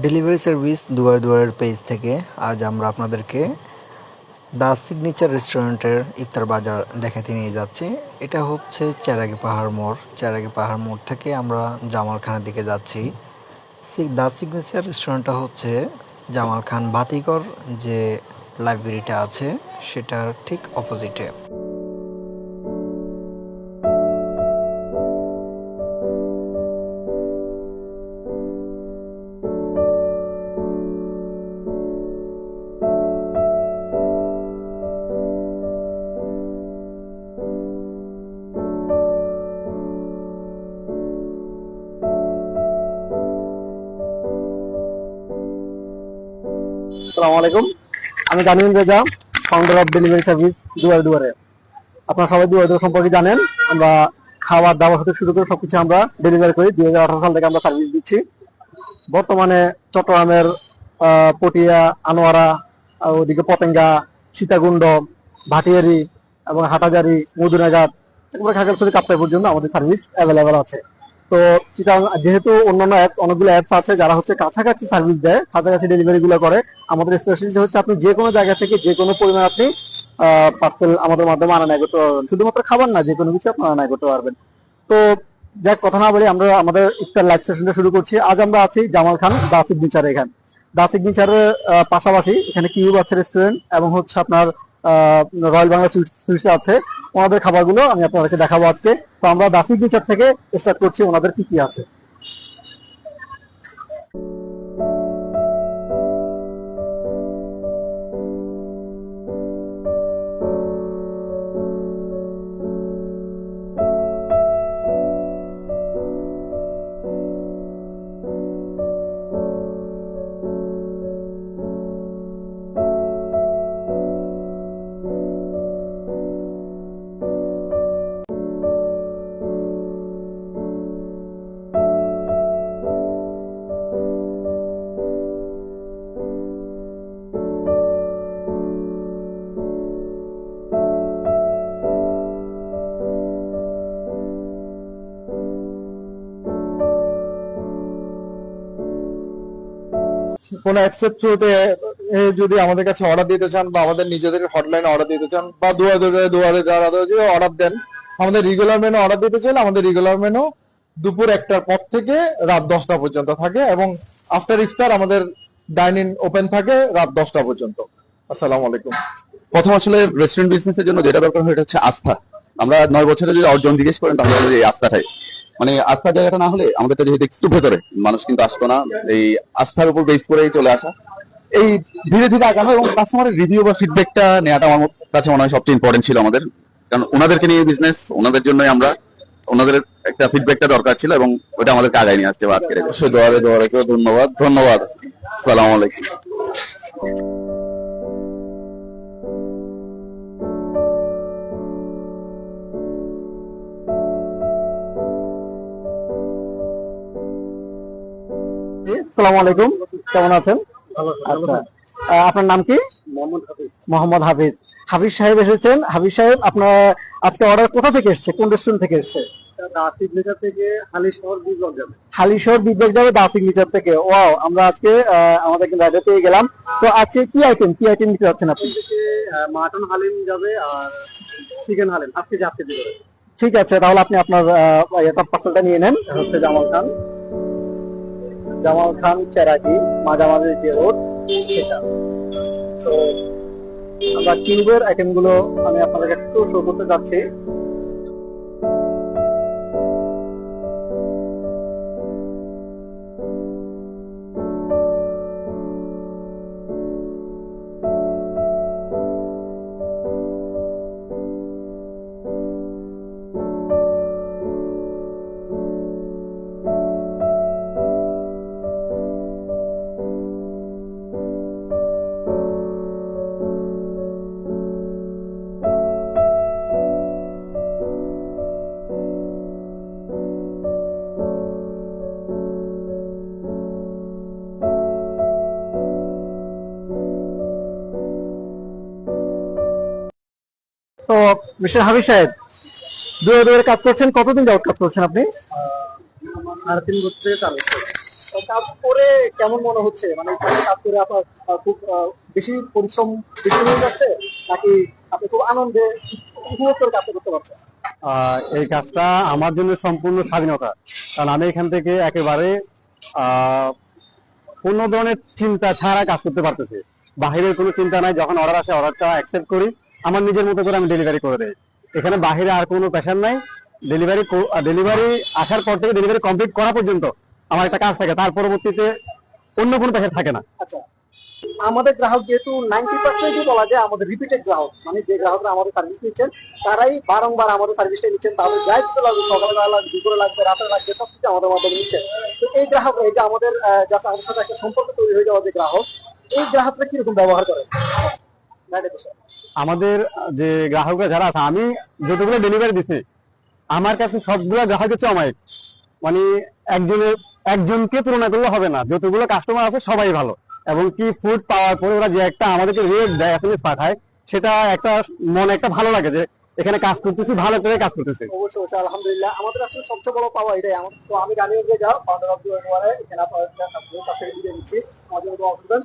Delivery service দুয়ার দুয়ারের page থেকে আজ আমরা আপনাদেরকে দ্য সিগনেচার রেস্টুরেন্টের ইফতার বাজার দেখাতে নিয়ে যাচ্ছি। এটা হচ্ছে চেরাগি পাহাড় মোড়। চেরাগি পাহাড় মোড় থেকে আমরা জামালখানের দিকে যাচ্ছি। দ্য সিগনেচার রেস্টুরেন্টটা হচ্ছে জামাল খান বাতিঘর যে লাইব্রেরিটা আছে সেটার ঠিক অপোজিটে। আসসালামু আলাইকুম। আমি Tamim Reza, founder of delivery service দুয়ারে দুয়ারে। আপনারা সবাই দুয়ারে দুয়ারে সম্পর্কে জানেন। আমরা খাবার দাবার থেকে শুরু করে সবকিছু আমরা ডেলিভারি করি। 2018 সাল থেকে আমরা সার্ভিস দিচ্ছি। বর্তমানে চট্টগ্রামের পটিয়া, আনোয়ারা, ওদিকে পতেঙ্গা, সীতাকুণ্ড, ভাটিয়ারি এবং হাটাজারি, মধুনাঘাট, একেবারে খাগড়াছড়ি কাপ্তাই পর্যন্ত আমাদের সার্ভিস অ্যাভেলেবেল আছে। তো যেহেতু অন্যান্য অ্যাপ অনেকগুলো অ্যাপস আছে যারা হচ্ছে কাছাকাছি সার্ভিস দেয়, কাছাকাছি ডেলিভারি গুলো করে, আমাদের স্পেশালিটি হচ্ছে আপনি যে কোনো জায়গা থেকে যে কোনো পরিমাণ আপনি পার্সেল আমাদের মাধ্যমে আনা নেয় করতে পারবেন। শুধুমাত্র খাবার না, যে কোনো কিছু আপনি আনা নেয় করতে পারবেন। তো যাক, কথা না বলি আমরা আমাদের ইফতার লাইভ সেশনটা শুরু করছি। আজ আমরা আছি জামাল খান দা সিগনেচার। এখানে দা সিগনেচারের পাশাপাশি এখানে কিউব আছে রেস্টুরেন্ট, এবং হচ্ছে আপনার রয়্যাল বাংলা সুইটস আছে। ওনাদের খাবারগুলো আমি আপনাদেরকে দেখাবো আজকে। তো আমরা দা সিগনেচার থেকে স্টার্ট করছি ওনাদের কি কি আছে। কোন অ্যাপসের থ্রুতে যদি আমাদের কাছে অর্ডার দিতে চান, বা আমাদের নিজেদের হটলাইনে অর্ডার দিতে চান, বা দুয়ারে দুয়ারে যারা যদি অর্ডার দেন, আমাদের রেগুলার মেনু অর্ডার দিতে চাইলে আমাদের রেগুলার মেনু দুপুর 1টার পর থেকে রাত 10টা পর্যন্ত থাকে, এবং আফটার ইফতার আমাদের ডাইনিং ওপেন থাকে রাত 10টা পর্যন্ত। আসসালামু আলাইকুম। প্রথম আসলে রেস্টুরেন্ট বিজনেসের জন্য যেটা দরকার হয় এটা হচ্ছে আস্থা। আমরা 9 বছরে যদি অর্জন জিজ্ঞেস করেন তাহলে আমাদের এই আস্থাটাই, মানে আস্থার জায়গাটা না হলে আমাদের তো যেহেতু একটু ভেতরে মানুষ কিন্তু আসতো না। এই আস্থার উপর বেস করেই চলে আসা, এই ধীরে ধীরে আগানো এবং কাস্টমারের রিভিউ বা ফিডব্যাকটা নেওয়াটা আমার কাছে মনে হয় সবচেয়ে ইম্পর্টেন্ট ছিল আমাদের। কারণ ওনাদেরকে নিয়ে বিজনেস, ওনাদের জন্যই আমরা, ওনাদের একটা ফিডব্যাকটা দরকার ছিল এবং ওটা আমাদেরকে আগায় নিয়ে আসছে আজকের। অবশ্যই দোয়ারে দোয়ারে ধন্যবাদ ধন্যবাদ। আসসালামু আলাইকুম। আসসালামু আলাইকুম, কেমন আছেন? আচ্ছা, আপনার নাম কি? মোহাম্মদ হাফিজ। মোহাম্মদ হাফিজ। হাফিজ সাহেব এসেছেন। হাফিজ সাহেব, আপনার আজকে অর্ডার কোথা থেকে এসেছে, কোন রেস্টুরেন্ট থেকে এসেছে? দা সিগনেচার থেকে, হালিশহর বিপ্লব যাবে। হালিশহর বিপ্লব যাবে দা সিগনেচার থেকে। ওয়াও, আমরা আজকে আমাদের রাইডে পেয়ে গেলাম। তো আজকে কি আইটেম নিতে যাচ্ছেন আপনি? মাটন হালিম যাবে আর চিকেন হালিম আপনি যাতে দিবেন। ঠিক আছে, তাহলে আপনি আপনার পার্সেলটা নিয়ে নেন। হচ্ছে জামাল খান চেরাগি, মাঝামাঝি যে রোড, সেটা। তো আমরা কিউবের আইটেম গুলো আমি আপনাদেরকে একটু শো করতে যাচ্ছি। তো মিস্টার হাবিব সাহেব, দুয়ে দুয়ে কাজ করছেন, কতদিন যাবত কাজ করছেন আপনি? 3.5 বছর থেকে 4 বছর। কাজ করে কেমন মনে হচ্ছে, মানে এখানে কাজ করে আপনার খুব বেশি পরিশ্রম বেশি হয়ে যাচ্ছে, নাকি আপনি খুব আনন্দে উপভোগ করে কাজটা করতে পারছেন? এই কাজটা আমার জন্য সম্পূর্ণ স্বাধীনতা, কারণ আমি এখান থেকে একেবারে কোনো ধরনের চিন্তা ছাড়া কাজ করতে পারতেছি। বাহিরের কোনো চিন্তা নাই, যখন অর্ডার আসে অর্ডারটা অ্যাকসেপ্ট করি, আমার নিজের মতো করে আমি ডেলিভারি করে দেই। এখানে বাহিরে আর কোনো প্রেশার নাই। ডেলিভারি আসার পর থেকে ডেলিভারি কমপ্লিট করা পর্যন্ত আমার একটা কাজ থাকে, তার পরবর্তীতে অন্য কোনো প্রেশার থাকে না। আচ্ছা, আমাদের গ্রাহক যেহেতু 90% বলা যায় আমাদের রিপিটেড গ্রাহক, মানে যে গ্রাহকরা আমাদের সার্ভিস নিচ্ছেন তারাই বারংবার আমাদের সার্ভিসটা নিচ্ছেন, তাদের যাই কিছু লাগবে, সকালে লাগবে, দুপুরে লাগবে, রাতে লাগবে, সবকিছু আমাদের মাধ্যমে নিচ্ছেন। তো এই গ্রাহক, এই যে আমাদের জাস্ট আমাদের সাথে একটা সম্পর্ক তৈরি হয়ে যাওয়া যে গ্রাহক, এই গ্রাহকরা কিরকম ব্যবহার করে আমাদের যে গ্রাহকরা যারা আছে, আমি যতগুলো ডেলিভারি দিছি আমার কাছে সবগুলো গ্রাহক হচ্ছে অমায়িক, মানে একজনকে তুলনা করলে হবে না, যতগুলো কাস্টমার আছে সবাই ভালো। এবং কি ফুড পাওয়ার পরে ওরা যে একটা আমাদেরকে রেট দেয়, এসএমএস পাঠায়, সেটা একটা মনে একটা ভালো লাগে যে এখানে কাজ করতেছি, ভালো করে কাজ করতেছি। অবশ্যই অবশ্যই, আলহামদুলিল্লাহ। আমাদের আসলে সবচেয়ে বড় পাওয়া এটাই। তো আমি গাড়ি যাও ফাউন্ডার অফ এখানে আপনার কাছ থেকে বিদায় নিচ্ছি। আমাদের মতো অসুবিধা